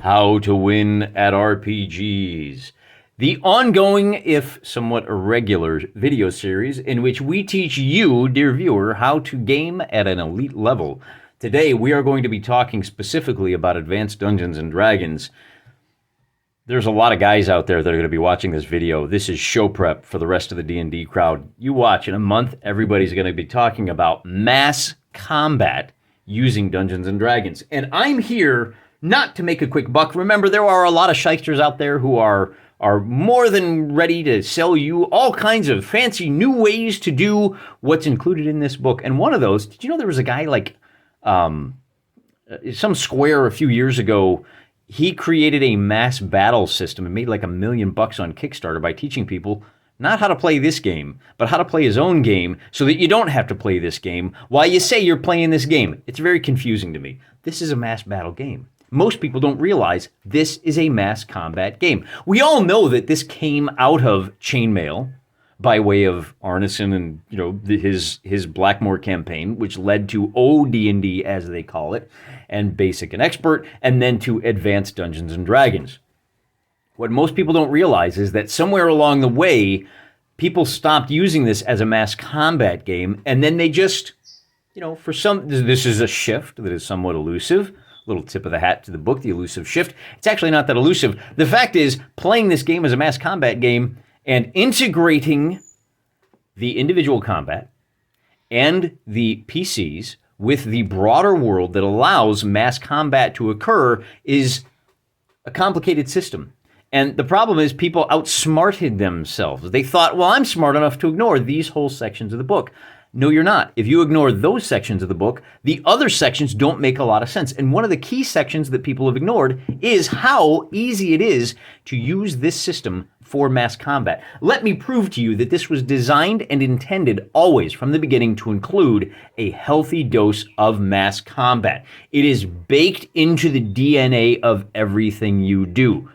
How to Win at RPGs, the ongoing, if somewhat irregular, video series in which we teach you, dear viewer, how to game at an elite level. Today, we are going to be talking specifically about Advanced Dungeons & Dragons. There's a lot of guys out there that are going to be watching this video. This is show prep for the rest of the D&D crowd. You watch, in a month, everybody's going to be talking about mass combat using Dungeons & Dragons. And I'm here not to make a quick buck. Remember, there are a lot of shysters out there who are more than ready to sell you all kinds of fancy new ways to do what's included in this book. And one of those, did you know there was a guy like some square a few years ago? He created a mass battle system and made like $1 million on Kickstarter by teaching people not how to play this game, but how to play his own game so that you don't have to play this game while you say you're playing this game. It's very confusing to me. This is a mass battle game. Most people don't realize this is a mass combat game. We all know that this came out of chainmail by way of Arneson and his Blackmore campaign, which led to OD&D, as they call it, and Basic and Expert, and then to Advanced Dungeons & Dragons. What most people don't realize is that somewhere along the way, people stopped using this as a mass combat game, and then they just, this is a shift that is somewhat elusive. Little tip of the hat to the book, The Elusive Shift. It's actually not that elusive. The fact is, playing this game as a mass combat game and integrating the individual combat and the PCs with the broader world that allows mass combat to occur is a complicated system. And the problem is people outsmarted themselves. They thought, well, I'm smart enough to ignore these whole sections of the book. No, you're not. If you ignore those sections of the book, the other sections don't make a lot of sense. And one of the key sections that people have ignored is how easy it is to use this system for mass combat. Let me prove to you that this was designed and intended always from the beginning to include a healthy dose of mass combat. It is baked into the DNA of everything you do.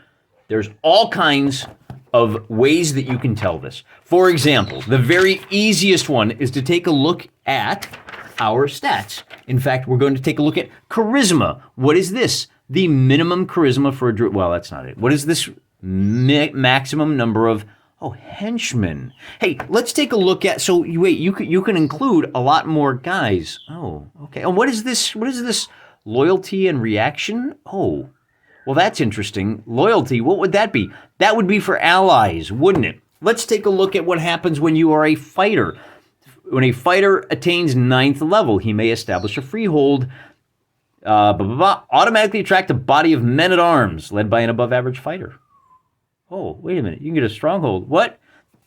There's all kinds of ways that you can tell this. For example, the very easiest one is to take a look at our stats. In fact, we're going to take a look at charisma. What is this? The minimum charisma for a druid. Well, that's not it. What is this maximum number of henchmen? Hey, let's take a look at. So wait, you can include a lot more guys. Oh, okay. And what is this? What is this? Loyalty and reaction? Oh. Well, that's interesting. Loyalty, what would that be? That would be for allies, wouldn't it? Let's take a look at what happens when you are a fighter. When a fighter attains 9th level, he may establish a freehold, automatically attract a body of men-at-arms led by an above-average fighter. Oh, wait a minute. You can get a stronghold. What?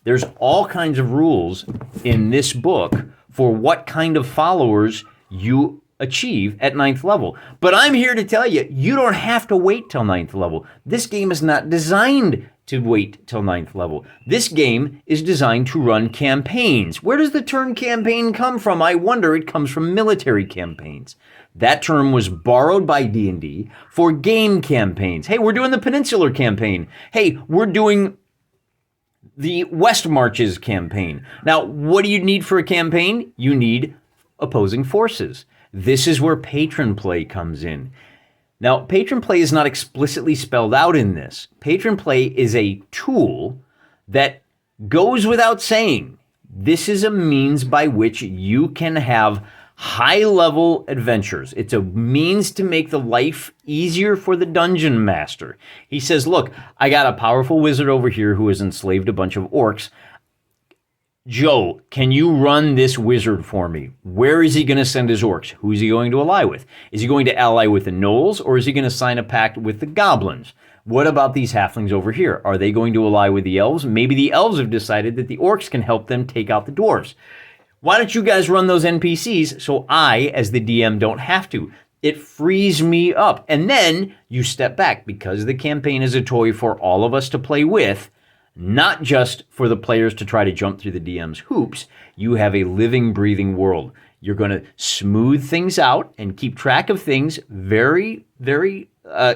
There's all kinds of rules in this book for what kind of followers you achieve at 9th level. But I'm here to tell you, you don't have to wait till 9th level. This game is not designed to wait till 9th level. This game is designed to run campaigns. Where does the term campaign come from? I wonder. It comes from military campaigns. That term was borrowed by D&D for game campaigns. Hey, we're doing the Peninsular campaign. Hey, we're doing the West Marches campaign. Now, what do you need for a campaign? You need opposing forces. This is where patron play comes in. Now, patron play is not explicitly spelled out in this. Patron play is a tool that goes without saying. This is a means by which you can have high-level adventures. It's a means to make the life easier for the dungeon master. He says, look, I got a powerful wizard over here who has enslaved a bunch of orcs. Joe, can you run this wizard for me? Where is he going to send his orcs? Who is he going to ally with? Is he going to ally with the gnolls, or is he going to sign a pact with the goblins? What about these halflings over here? Are they going to ally with the elves? Maybe the elves have decided that the orcs can help them take out the dwarves. Why don't you guys run those NPCs so I, as the DM, don't have to? It frees me up. And then you step back because the campaign is a toy for all of us to play with. Not just for the players to try to jump through the DM's hoops. You have a living, breathing world. You're going to smooth things out and keep track of things very, very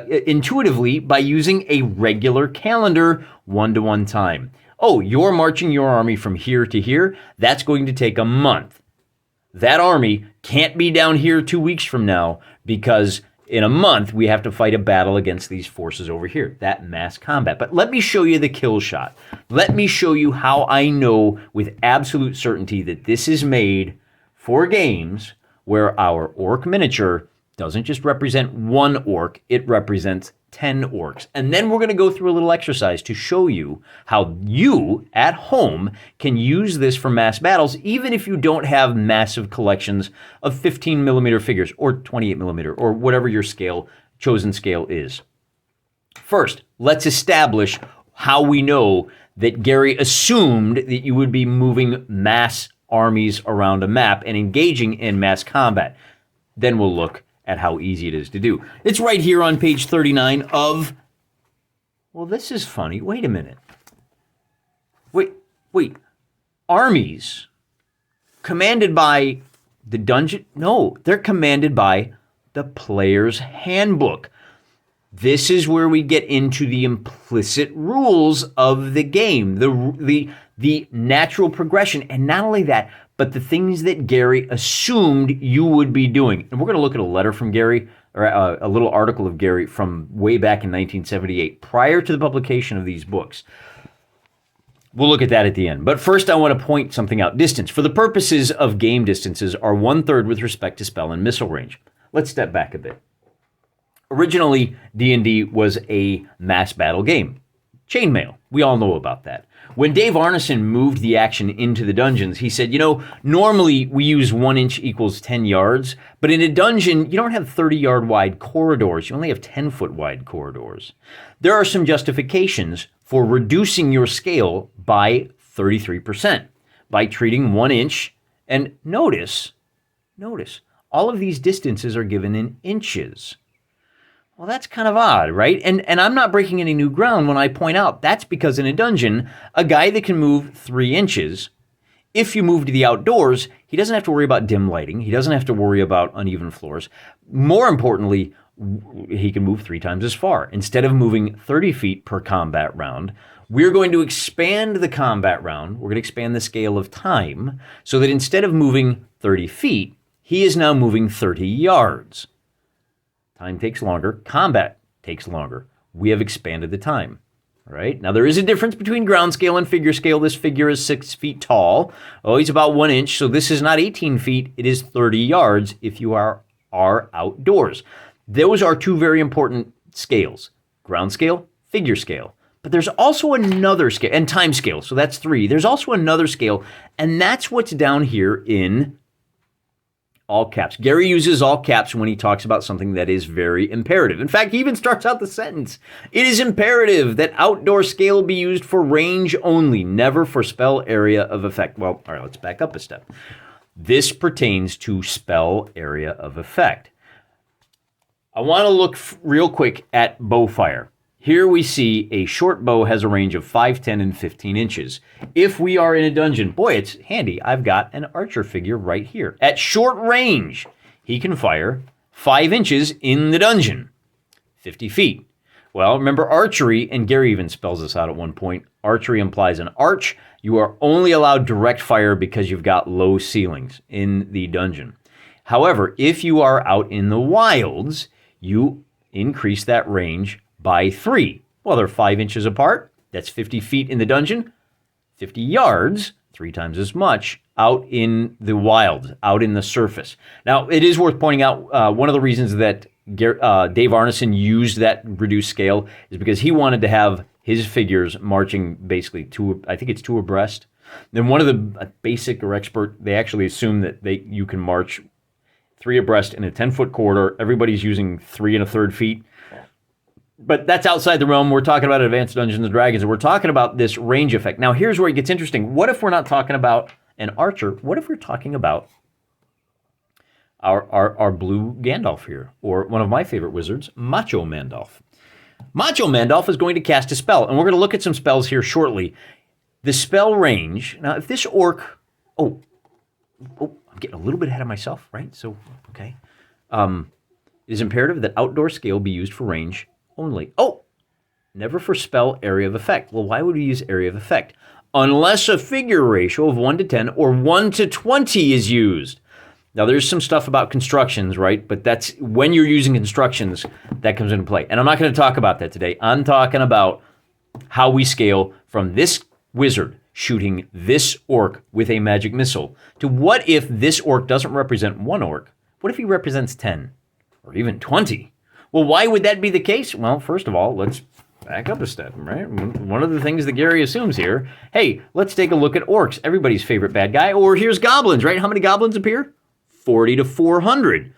intuitively by using a regular calendar, 1-to-1 time. Oh, you're marching your army from here to here. That's going to take a month. That army can't be down here 2 weeks from now because in a month, we have to fight a battle against these forces over here, that mass combat. But let me show you the kill shot. Let me show you how I know with absolute certainty that this is made for games where our orc miniature doesn't just represent one orc, it represents 10 orcs. And then we're going to go through a little exercise to show you how you, at home, can use this for mass battles, even if you don't have massive collections of 15 millimeter figures or 28 millimeter or whatever your chosen scale is. First, let's establish how we know that Gary assumed that you would be moving mass armies around a map and engaging in mass combat. Then we'll look at how easy it is to do. It's right here on page 39 of, well, this is funny. Wait a minute. Wait. Armies commanded by the dungeon? No, they're commanded by the player's handbook. This is where we get into the implicit rules of the game, the natural progression, and not only that, but the things that Gary assumed you would be doing. And we're going to look at a letter from Gary, or a little article of Gary from way back in 1978, prior to the publication of these books. We'll look at that at the end. But first, I want to point something out. Distance. For the purposes of game, distances are 1/3 with respect to spell and missile range. Let's step back a bit. Originally, D&D was a mass battle game. Chainmail. We all know about that. When Dave Arneson moved the action into the dungeons, he said, normally we use 1 inch equals 10 yards, but in a dungeon, you don't have 30-yard wide corridors. You only have 10-foot wide corridors. There are some justifications for reducing your scale by 33% by treating 1 inch. And notice, all of these distances are given in inches. Well, that's kind of odd, right? And I'm not breaking any new ground when I point out that's because in a dungeon, a guy that can move 3 inches, if you move to the outdoors, he doesn't have to worry about dim lighting. He doesn't have to worry about uneven floors. More importantly, he can move 3 times as far. Instead of moving 30 feet per combat round, we're going to expand the combat round. We're going to expand the scale of time so that instead of moving 30 feet, he is now moving 30 yards. Time takes longer. Combat takes longer. We have expanded the time. All right. Now, there is a difference between ground scale and figure scale. This figure is 6 feet tall. Oh, he's about 1 inch. So this is not 18 feet. It is 30 yards if you are outdoors. Those are 2 very important scales. Ground scale, figure scale. But there's also another scale, and time scale. So that's 3. There's also another scale, and that's what's down here in all caps. Gary uses all caps when he talks about something that is very imperative. In fact, he even starts out the sentence. It is imperative that outdoor scale be used for range only, never for spell area of effect. Well, all right, let's back up a step. This pertains to spell area of effect. I want to look real quick at bow fire. Here we see a short bow has a range of 5, 10, and 15 inches. If we are in a dungeon, boy, it's handy. I've got an archer figure right here. At short range, he can fire 5 inches in the dungeon, 50 feet. Well, remember archery, and Gary even spells this out at one point. Archery implies an arch. You are only allowed direct fire because you've got low ceilings in the dungeon. However, if you are out in the wilds, you increase that range by 3. Well, they're 5 inches apart. That's 50 feet in the dungeon, 50 yards, 3 times as much, out in the wild, out in the surface. Now, it is worth pointing out one of the reasons that Dave Arneson used that reduced scale is because he wanted to have his figures marching basically I think it's 2 abreast. Then one of the basic or expert, they actually assume that you can march 3 abreast in a 10-foot corridor. Everybody's using 3 1/3 feet. But that's outside the realm. We're talking about Advanced Dungeons & Dragons, and we're talking about this range effect. Now, here's where it gets interesting. What if we're not talking about an archer? What if we're talking about our blue Gandalf here, or one of my favorite wizards, Macho Mandolf? Macho Mandolf is going to cast a spell, and we're going to look at some spells here shortly. The spell range, now if this orc, I'm getting a little bit ahead of myself, right? So, okay. It is imperative that outdoor scale be used for range only. Never for spell area of effect. Well, why would we use area of effect? Unless a figure ratio of 1 to 10 or 1 to 20 is used. Now, there's some stuff about constructions, right? But that's when you're using constructions, that comes into play. And I'm not going to talk about that today. I'm talking about how we scale from this wizard shooting this orc with a magic missile to what if this orc doesn't represent one orc? What if he represents 10 or even 20? Well, why would that be the case? Well, first of all, let's back up a step, right? One of the things that Gary assumes here, hey, let's take a look at orcs, everybody's favorite bad guy. Or here's goblins, right? How many goblins appear? 40 to 400.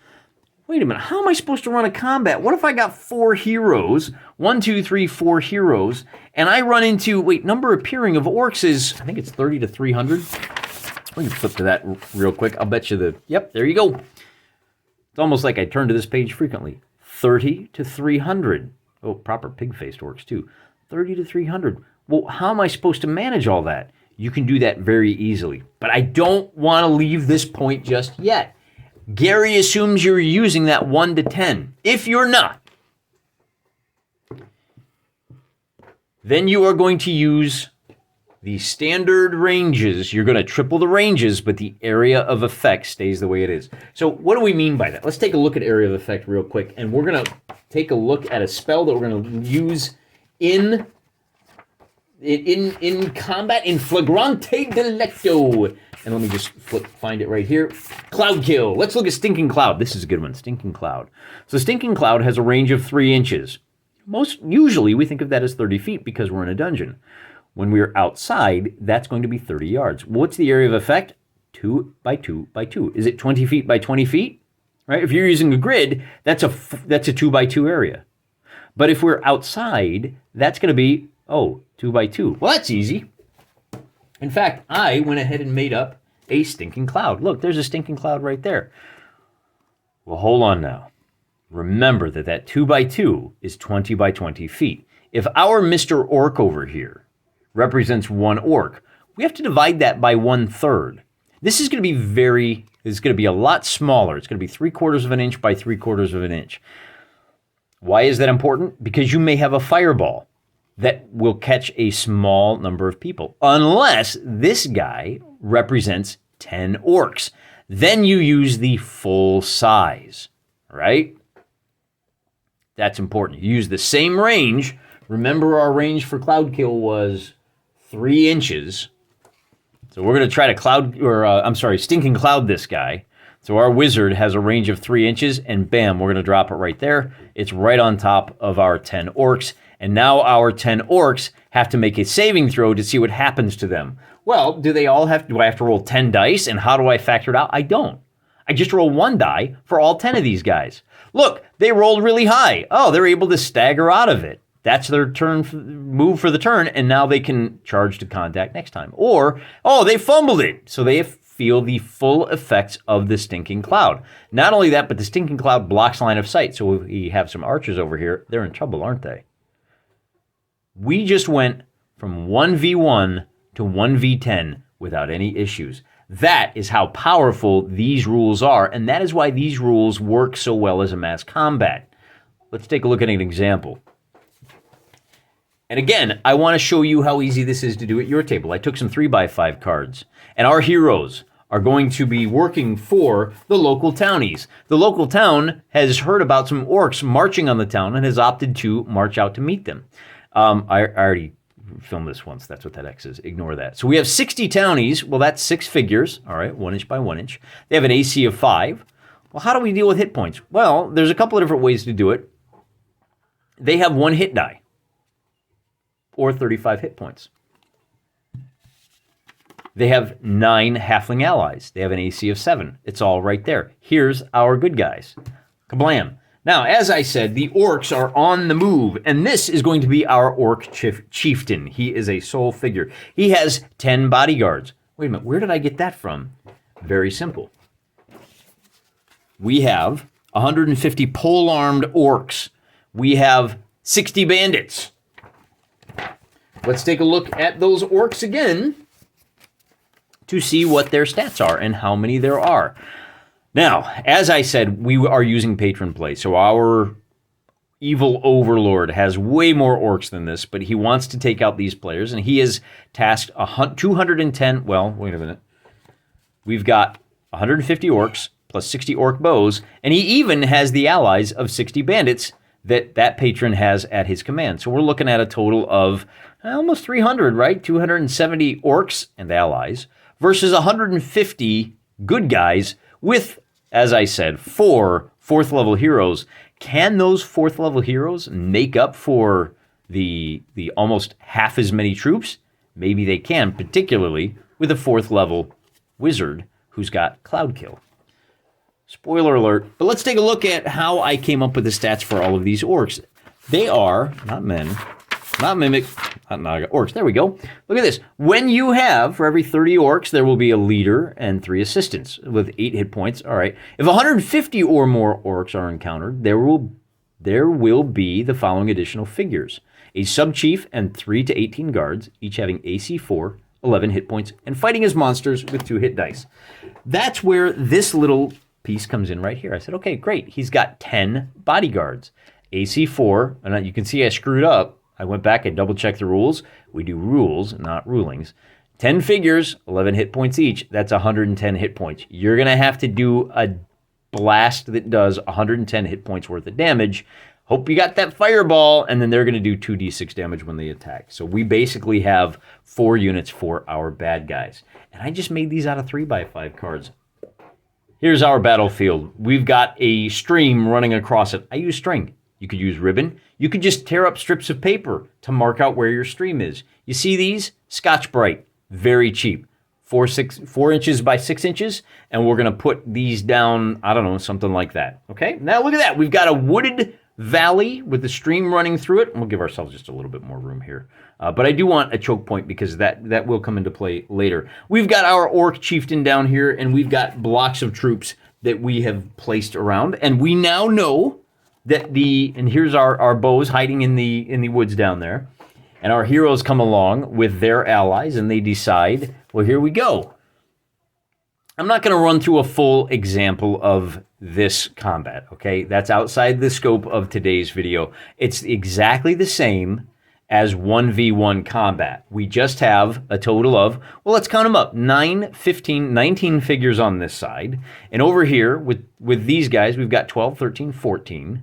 Wait a minute, how am I supposed to run a combat? What if I got 4 heroes, 1, 2, 3, 4 heroes, and I run into, wait, number appearing of orcs is, I think it's 30 to 300. We can flip to that real quick. I'll bet you yep, there you go. It's almost like I turn to this page frequently. 30 to 300. Oh, proper pig-faced orcs too. 30 to 300. Well, how am I supposed to manage all that? You can do that very easily. But I don't want to leave this point just yet. Gary assumes you're using that 1 to 10. If you're not, then you are going to use the standard ranges. You're going to triple the ranges, but the area of effect stays the way it is. So what do we mean by that? Let's take a look at area of effect real quick, and we're going to take a look at a spell that we're going to use in combat, in flagrante delicto. And let me just find it right here. Cloud kill. Let's look at Stinking Cloud. This is a good one, Stinking Cloud. So Stinking Cloud has a range of 3 inches. Usually we think of that as 30 feet because we're in a dungeon. When we're outside, that's going to be 30 yards. What's the area of effect? 2 by 2 by 2. Is it 20 feet by 20 feet? Right? If you're using a grid, that's a 2 by 2 area. But if we're outside, that's going to be, 2 by 2. Well, that's easy. In fact, I went ahead and made up a Stinking Cloud. Look, there's a Stinking Cloud right there. Well, hold on now. Remember that 2 by 2 is 20 by 20 feet. If our Mr. Orc over here represents 1 orc, we have to divide that by 1/3. This is going to be a lot smaller. It's going to be 3/4 of an inch by 3/4 of an inch. Why is that important? Because you may have a fireball that will catch a small number of people, unless this guy represents 10 orcs. Then you use the full size, right? That's important. You use the same range. Remember, our range for Cloud Kill was 3 inches. So we're going to try to Stinking Cloud this guy. So our wizard has a range of 3 inches, and bam, we're going to drop it right there. It's right on top of our 10 orcs. And now our 10 orcs have to make a saving throw to see what happens to them. Well, do I have to roll 10 dice? And how do I factor it out? I don't. I just roll 1 die for all 10 of these guys. Look, they rolled really high. Oh, they're able to stagger out of it. That's their move for the turn, and now they can charge to contact next time. Or, they fumbled it. So they feel the full effects of the Stinking Cloud. Not only that, but the Stinking Cloud blocks line of sight. So if we have some archers over here, they're in trouble, aren't they? We just went from 1v1 to 1v10 without any issues. That is how powerful these rules are, and that is why these rules work so well as a mass combat. Let's take a look at an example. And again, I want to show you how easy this is to do at your table. I took some 3x5 cards, and our heroes are going to be working for the local townies. The local town has heard about some orcs marching on the town and has opted to march out to meet them. I already filmed this once. That's what that X is. Ignore that. So we have 60 townies. Well, that's 6 figures. All right, 1 inch by 1 inch. They have an AC of 5. Well, how do we deal with hit points? Well, there's a couple of different ways to do it. They have 1 hit die or 35 hit points. They have 9 halfling allies. They have an AC of 7. It's all right there. Here's our good guys. Kablam. Now, as I said, the orcs are on the move, and this is going to be our orc chieftain. He is a sole figure. He has 10 bodyguards. Wait a minute, where did I get that from? Very simple. We have 150 pole-armed orcs. We have 60 bandits. Let's take a look at those orcs again to see what their stats are and how many there are. Now, as I said, we are using patron play, so our evil overlord has way more orcs than this, but he wants to take out these players, and he is tasked 210, well, wait a minute. We've got 150 orcs plus 60 orc bows, and he even has the allies of 60 bandits that patron has at his command. So we're looking at a total of almost 300, right? 270 orcs and allies versus 150 good guys with, as I said, 4 fourth level heroes. Can those fourth level heroes make up for the almost half as many troops? Maybe they can, particularly with a fourth level wizard who's got Cloud Kill. Spoiler alert, but let's take a look at how I came up with the stats for all of these orcs. They are, not men, not mimic, not naga, orcs. There we go. Look at this. When you have, for every 30 orcs, there will be a leader and 3 assistants with 8 hit points. All right. If 150 or more orcs are encountered, there will be the following additional figures. A sub-chief and 3 to 18 guards, each having AC 4, 11 hit points, and fighting as monsters with 2 hit dice. That's where this little piece comes in right here. I said, okay, great. He's got 10 bodyguards. AC 4, and you can see I screwed up. I went back and double-checked the rules. We do rules, not rulings. 10 figures, 11 hit points each. That's 110 hit points. You're going to have to do a blast that does 110 hit points worth of damage. Hope you got that fireball, and then they're going to do 2d6 damage when they attack. So we basically have 4 units for our bad guys. And I just made these out of 3x5 cards. Here's our battlefield. We've got a stream running across it. I use string. You could use ribbon. You could just tear up strips of paper to mark out where your stream is. You see these? Scotch-Brite. Very cheap. 4 inches by 6 inches. And we're going to put these down, I don't know, something like that. Okay? Now look at that. We've got a wooded valley with the stream running through it. We'll give ourselves just a little bit more room here. But I do want a choke point because that will come into play later. We've got our orc chieftain down here, and we've got blocks of troops that we have placed around. And we now know that and here's our bows hiding in the woods down there. And our heroes come along with their allies, and they decide, well, here we go. I'm not going to run through a full example of this combat, okay? That's outside the scope of today's video. It's exactly the same as 1v1 combat. We just have a total of, well, let's count them up, 9, 15, 19 figures on this side. And over here, with these guys, we've got 12, 13, 14,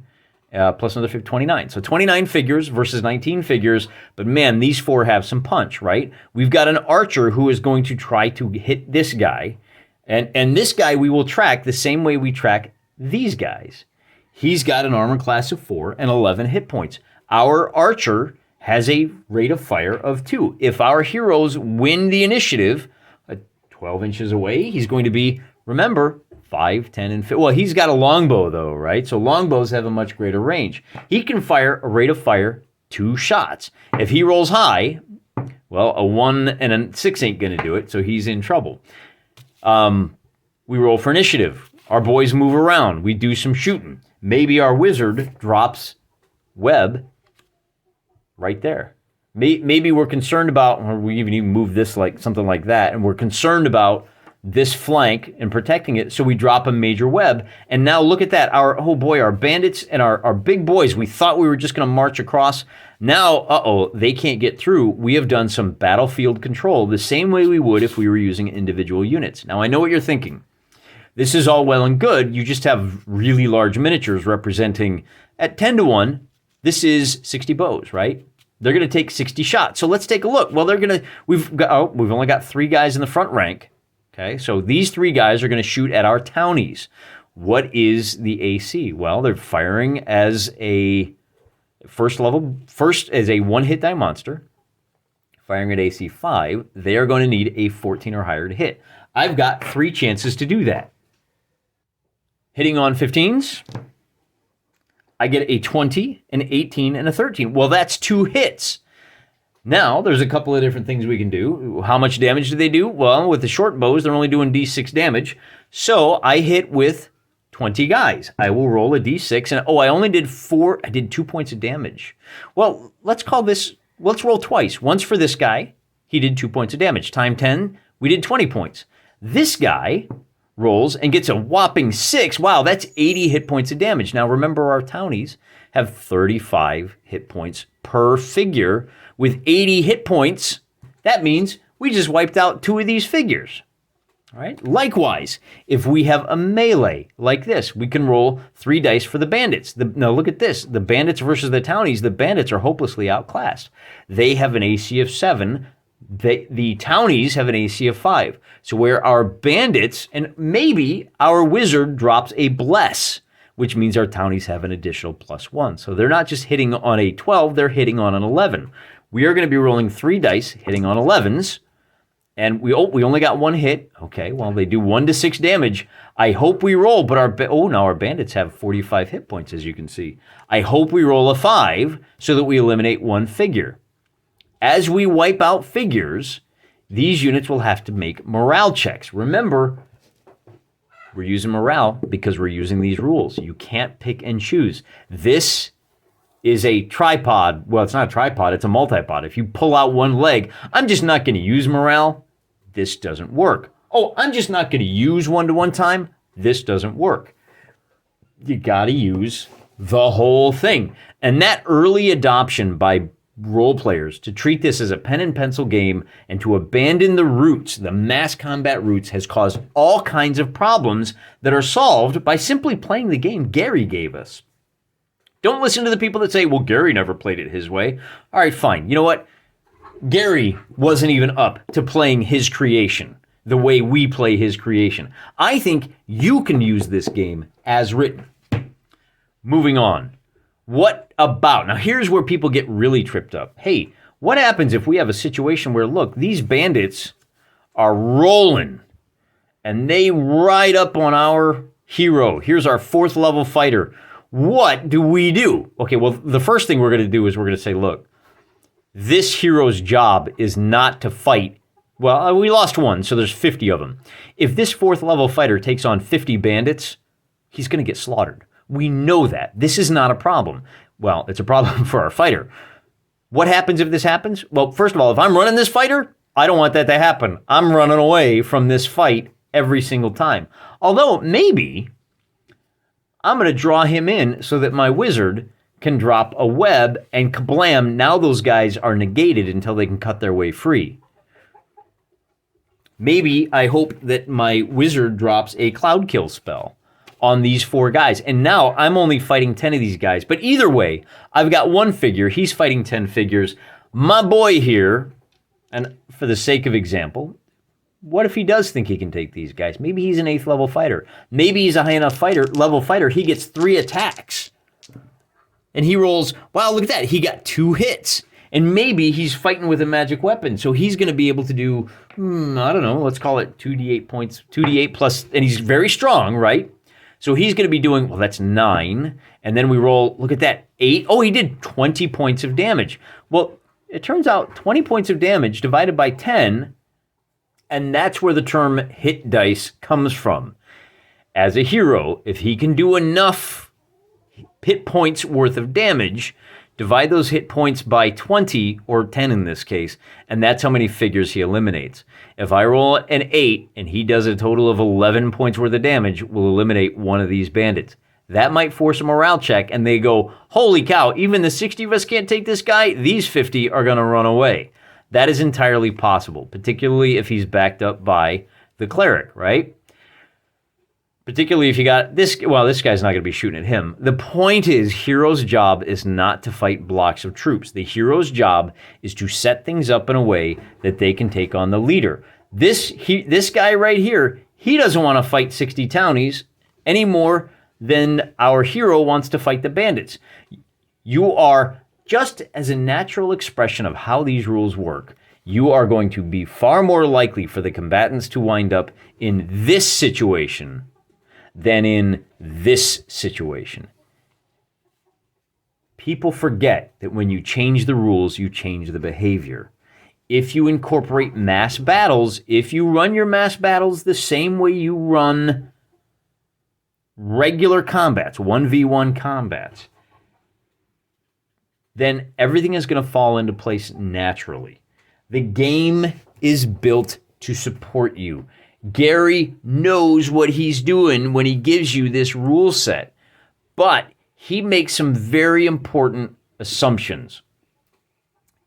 plus another 29. So 29 figures versus 19 figures. But man, these 4 have some punch, right? We've got an archer who is going to try to hit this guy. And this guy we will track the same way we track these guys. He's got an armor class of 4 and 11 hit points. Our archer has a rate of fire of 2. If our heroes win the initiative, 12 inches away, he's going to be, remember, 5, 10, and 15. Well, he's got a longbow, though, right? So longbows have a much greater range. He can fire a rate of fire 2 shots. If he rolls high, well, a 1 and a 6 ain't going to do it, so he's in trouble. We roll for initiative. Our boys move around. We do some shooting. Maybe our wizard drops web right there. Maybe we're concerned about, or we even move this like something like that, and we're concerned about this flank and protecting it, so we drop a major web. And now look at that. Our bandits and our big boys, we thought we were just going to march across. Now, they can't get through. We have done some battlefield control the same way we would if we were using individual units. Now, I know what you're thinking. This is all well and good. You just have really large miniatures representing, at 10 to 1, this is 60 bows, right? They're going to take 60 shots. So let's take a look. Well, we've only got 3 guys in the front rank. Okay, so these 3 guys are going to shoot at our townies. What is the AC? Well, they're firing as a first as a 1-hit die monster. Firing at AC 5, they are going to need a 14 or higher to hit. I've got 3 chances to do that. Hitting on 15s, I get a 20, an 18, and a 13. Well, that's 2 hits. Now, there's a couple of different things we can do. How much damage do they do? Well, with the short bows, they're only doing D6 damage. So I hit with 20 guys. I will roll a D6, and I only did 4. I did 2 points of damage. Well, let's roll twice. Once for this guy. He did 2 points of damage. Time 10, we did 20 points. This guy rolls and gets a whopping 6. Wow, that's 80 hit points of damage. Now, remember, our townies have 35 hit points per figure. With 80 hit points, that means we just wiped out 2 of these figures. All right. Likewise, if we have a melee like this, we can roll 3 dice for the bandits. Now look at this. The bandits versus the townies. The bandits are hopelessly outclassed. They have an AC of 7. The townies have an AC of 5. So where our bandits, and maybe our wizard drops a bless, which means our townies have an additional +1. So they're not just hitting on a 12, they're hitting on an 11. We are going to be rolling 3 dice, hitting on 11s. And we only got 1 hit. Okay, well, they do 1 to 6 damage. I hope we roll, but now our bandits have 45 hit points, as you can see. I hope we roll a 5 so that we eliminate 1 figure. As we wipe out figures, these units will have to make morale checks. Remember, we're using morale because we're using these rules. You can't pick and choose. This is a tripod. Well, it's not a tripod, it's a multipod. If you pull out 1 leg, I'm just not going to use morale. This doesn't work. Oh, I'm just not going to use 1-to-1 time. This doesn't work. You got to use the whole thing. And that early adoption by role players to treat this as a pen and pencil game and to abandon the roots, the mass combat roots, has caused all kinds of problems that are solved by simply playing the game Gary gave us. Don't listen to the people that say, well, Gary never played it his way. All right, fine. You know what? Gary wasn't even up to playing his creation the way we play his creation. I think you can use this game as written. Moving on. What about? Now, here's where people get really tripped up. Hey, what happens if we have a situation where, look, these bandits are rolling and they ride up on our hero? Here's our 4th level fighter. What do we do? Okay, well, the first thing we're going to do is we're going to say, look, this hero's job is not to fight. Well, we lost 1, so there's 50 of them. If this 4th level fighter takes on 50 bandits, he's going to get slaughtered. We know that. This is not a problem. Well, it's a problem for our fighter. What happens if this happens? Well, first of all, if I'm running this fighter, I don't want that to happen. I'm running away from this fight every single time. Although, maybe I'm going to draw him in so that my wizard can drop a web, and kablam, now those guys are negated until they can cut their way free. Maybe I hope that my wizard drops a cloud kill spell on these 4 guys, and now I'm only fighting 10 of these guys. But either way, I've got 1 figure, he's fighting 10 figures. My boy here, and for the sake of example, what if he does think he can take these guys? Maybe he's an 8th level fighter. Maybe he's a high enough level fighter, he gets 3 attacks. And he rolls, wow, look at that, he got 2 hits. And maybe he's fighting with a magic weapon, so he's going to be able to do, I don't know, let's call it 2d8 points, 2d8 plus, and he's very strong, right? So he's going to be doing, well, that's 9. And then we roll, look at that, 8. Oh, he did 20 points of damage. Well, it turns out 20 points of damage divided by 10, and that's where the term hit dice comes from. As a hero, if he can do enough hit points worth of damage, divide those hit points by 20, or 10 in this case, and that's how many figures he eliminates. If I roll an 8 and he does a total of 11 points worth of damage, we'll eliminate 1 of these bandits. That might force a morale check, and they go, holy cow, even the 60 of us can't take this guy? These 50 are going to run away. That is entirely possible, particularly if he's backed up by the cleric, right? Particularly if you got this, well, this guy's not going to be shooting at him. The point is, hero's job is not to fight blocks of troops. The hero's job is to set things up in a way that they can take on the leader. This guy right here, he doesn't want to fight 60 townies any more than our hero wants to fight the bandits. You are, just as a natural expression of how these rules work, you are going to be far more likely for the combatants to wind up in this situation than in this situation. People forget that when you change the rules, you change the behavior. If you incorporate mass battles, if you run your mass battles the same way you run regular combats, 1v1 combats, then everything is going to fall into place naturally. The game is built to support you. Gary knows what he's doing when he gives you this rule set, but he makes some very important assumptions.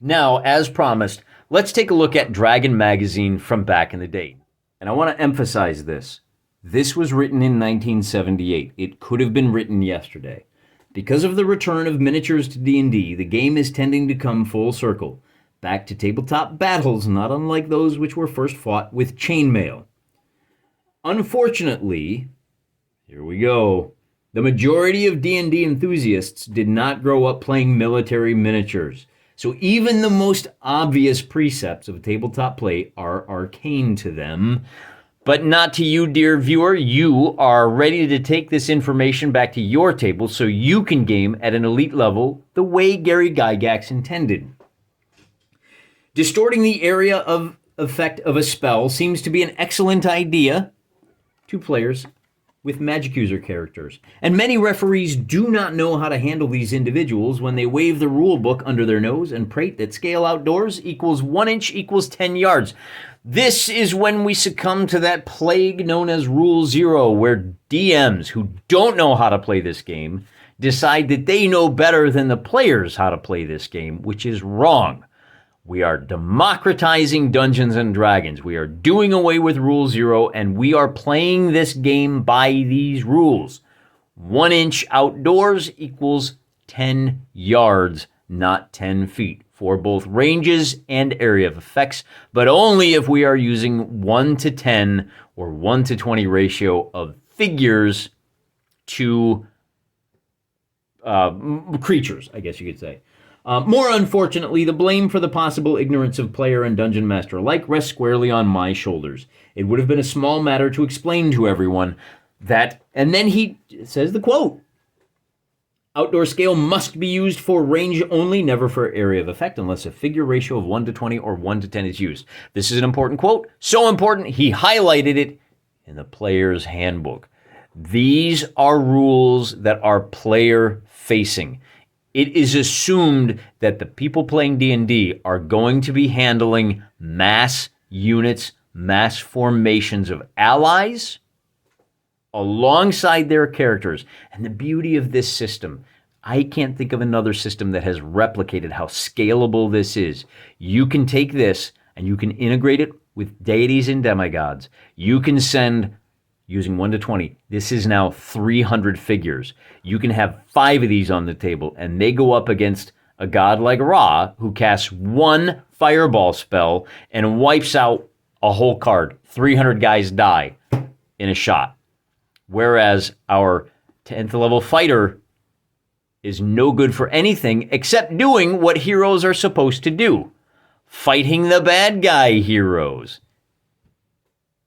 Now, as promised, let's take a look at Dragon Magazine from back in the day. And I want to emphasize this. This was written in 1978. It could have been written yesterday. Because of the return of miniatures to D&D, the game is tending to come full circle, back to tabletop battles, not unlike those which were first fought with chainmail. Unfortunately, here we go, the majority of D&D enthusiasts did not grow up playing military miniatures. So even the most obvious precepts of tabletop play are arcane to them. But not to you, dear viewer. You are ready to take this information back to your table so you can game at an elite level the way Gary Gygax intended. Distorting the area of effect of a spell seems to be an excellent idea to players with magic user characters. And many referees do not know how to handle these individuals when they wave the rule book under their nose and prate that scale outdoors equals 1 inch equals 10 yards. This is when we succumb to that plague known as Rule Zero, where DMs who don't know how to play this game decide that they know better than the players how to play this game, which is wrong. We are democratizing Dungeons and Dragons. We are doing away with Rule Zero, and we are playing this game by these rules. 1 inch outdoors equals 10 yards, not 10 feet, for both ranges and area of effects, but only if we are using 1 to 10 or 1 to 20 ratio of figures to creatures, I guess you could say. More unfortunately, the blame for the possible ignorance of player and dungeon master alike rests squarely on my shoulders. It would have been a small matter to explain to everyone that, and then he says the quote, outdoor scale must be used for range only, never for area of effect, unless a figure ratio of 1 to 20 or 1 to 10 is used. This is an important quote, so important he highlighted it in the player's handbook. These are rules that are player-facing. It is assumed that the people playing D&D are going to be handling mass units, mass formations of allies alongside their characters. And the beauty of this system, I can't think of another system that has replicated how scalable this is. You can take this and you can integrate it with deities and demigods. You can send, using 1 to 20, this is now 300 figures. You can have 5 of these on the table, and they go up against a god like Ra, who casts 1 fireball spell and wipes out a whole card. 300 guys die in a shot. Whereas our 10th level fighter is no good for anything except doing what heroes are supposed to do. Fighting the bad guy heroes.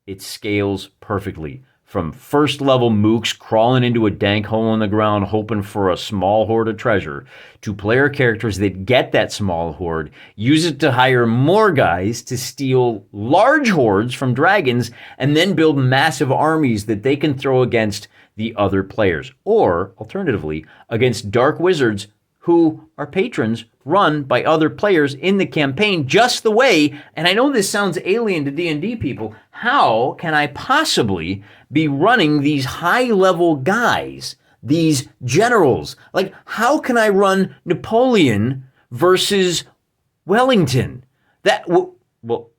It scales perfectly. From first level mooks crawling into a dank hole in the ground hoping for a small hoard of treasure, to player characters that get that small hoard, use it to hire more guys to steal large hoards from dragons, and then build massive armies that they can throw against the other players. Or, alternatively, against dark wizards who are patrons run by other players in the campaign, just the way, and I know this sounds alien to D&D people, how can I possibly be running these high-level guys, these generals? Like, how can I run Napoleon versus Wellington? Well,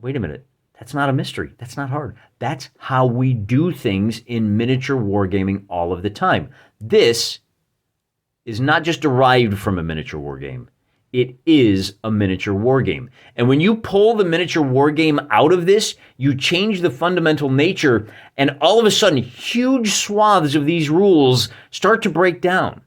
wait a minute. That's not a mystery. That's not hard. That's how we do things in miniature wargaming all of the time. This is not just derived from a miniature wargame. It is a miniature wargame. And when you pull the miniature wargame out of this, you change the fundamental nature, and all of a sudden, huge swaths of these rules start to break down.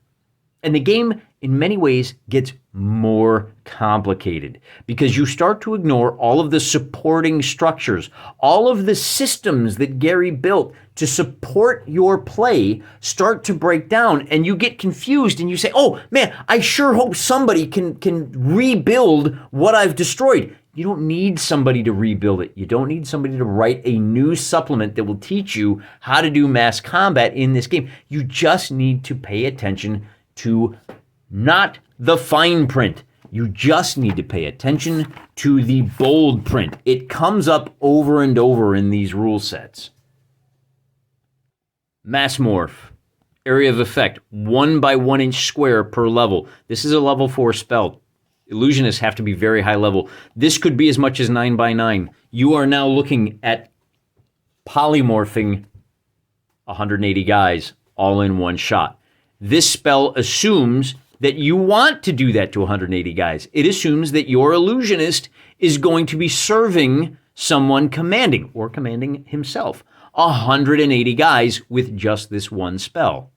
And the game, in many ways, gets more complicated because you start to ignore all of the supporting structures, all of the systems that Gary built to support your play start to break down, and you get confused and you say, oh man, I sure hope somebody can rebuild what I've destroyed. You don't need somebody to rebuild it. You don't need somebody to write a new supplement that will teach you how to do mass combat in this game. You just need to pay attention to not the fine print. You just need to pay attention to the bold print. It comes up over and over in these rule sets. Mass morph. Area of effect, 1 by 1 inch square per level. This is a level 4 spell. Illusionists have to be very high level. This could be as much as 9 by 9. You are now looking at polymorphing 180 guys all in one shot. This spell assumes that you want to do that to 180 guys. It assumes that your illusionist is going to be serving someone commanding, or commanding himself, 180 guys with just this one spell.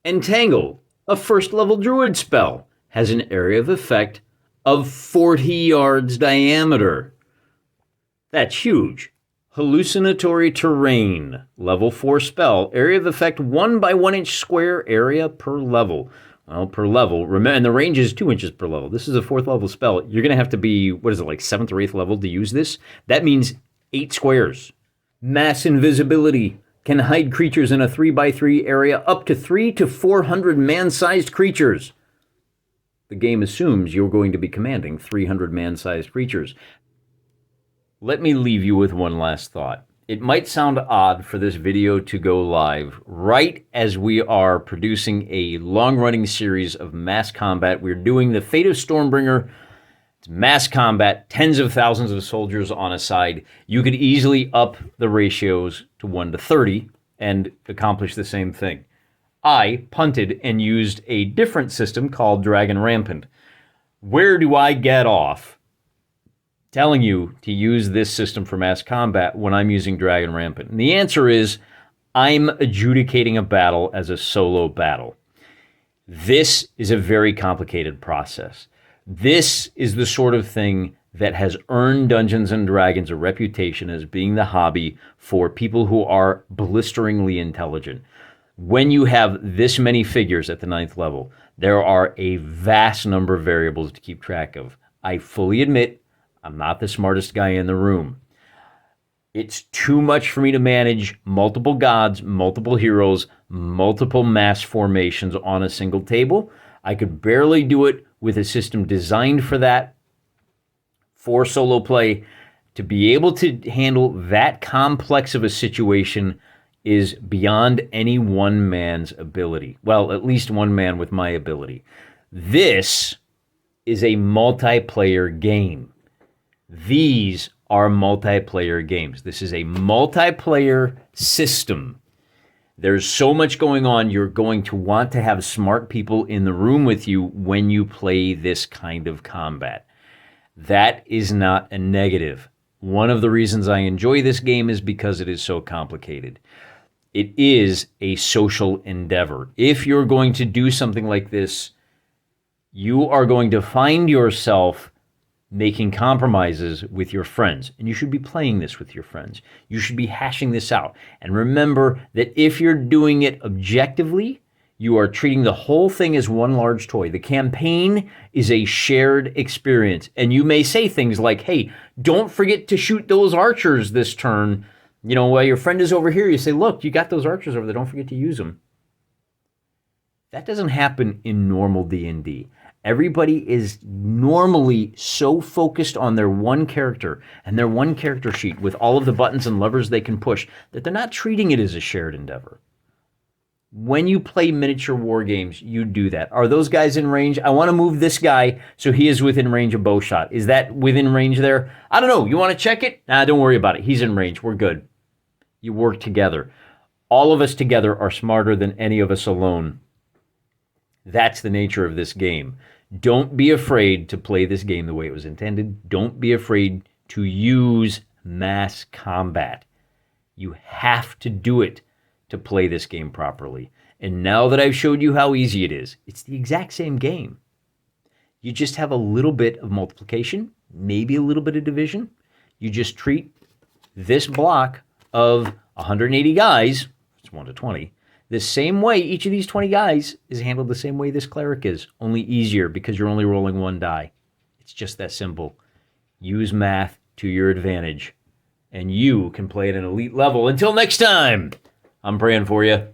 Entangle, a first level druid spell, has an area of effect of 40 yards diameter. That's huge. Hallucinatory Terrain, level 4 spell, area of effect 1 by 1 inch square area per level. Well, per level, and the range is 2 inches per level. This is a 4th level spell. You're going to have to be, like 7th or 8th level to use this? That means 8 squares. Mass Invisibility can hide creatures in a 3x3 area up to 300 to 400 man-sized creatures. The game assumes you're going to be commanding 300 man-sized creatures. Let me leave you with one last thought. It might sound odd for this video to go live right as we are producing a long-running series of mass combat. We're doing the Fate of Stormbringer. It's mass combat, tens of thousands of soldiers on a side. You could easily up the ratios to 1 to 30 and accomplish the same thing. I punted and used a different system called Dragon Rampant. Where do I get off telling you to use this system for mass combat when I'm using Dragon Rampant? And the answer is, I'm adjudicating a battle as a solo battle. This is a very complicated process. This is the sort of thing that has earned Dungeons & Dragons a reputation as being the hobby for people who are blisteringly intelligent. When you have this many figures at the 9th level, there are a vast number of variables to keep track of. I fully admit I'm not the smartest guy in the room. It's too much for me to manage multiple gods, multiple heroes, multiple mass formations on a single table. I could barely do it with a system designed for that, for solo play. To be able to handle that complex of a situation is beyond any one man's ability. Well, at least one man with my ability. This is a multiplayer game. These are multiplayer games. This is a multiplayer system. There's so much going on. You're going to want to have smart people in the room with you when you play this kind of combat. That is not a negative. One of the reasons I enjoy this game is because it is so complicated. It is a social endeavor. If you're going to do something like this, you are going to find yourself making compromises with your friends. And you should be playing this with your friends. You should be hashing this out. And remember that if you're doing it objectively, you are treating the whole thing as one large toy. The campaign is a shared experience. And you may say things like, hey, don't forget to shoot those archers this turn. You know, while your friend is over here, you say, look, you got those archers over there. Don't forget to use them. That doesn't happen in normal D&D. Everybody is normally so focused on their one character and their one character sheet with all of the buttons and levers they can push that they're not treating it as a shared endeavor. When you play miniature war games, you do that. Are those guys in range? I want to move this guy so he is within range of bow shot. Is that within range there? I don't know. You want to check it? Nah, don't worry about it. He's in range. We're good. You work together. All of us together are smarter than any of us alone. That's the nature of this game. Don't be afraid to play this game the way it was intended. Don't be afraid to use mass combat. You have to do it to play this game properly. And now that I've showed you how easy it is, it's the exact same game. You just have a little bit of multiplication, maybe a little bit of division. You just treat this block of 180 guys, it's 1 to 20, the same way. Each of these 20 guys is handled the same way this cleric is, only easier because you're only rolling one die. It's just that simple. Use math to your advantage, and you can play at an elite level. Until next time, I'm praying for you.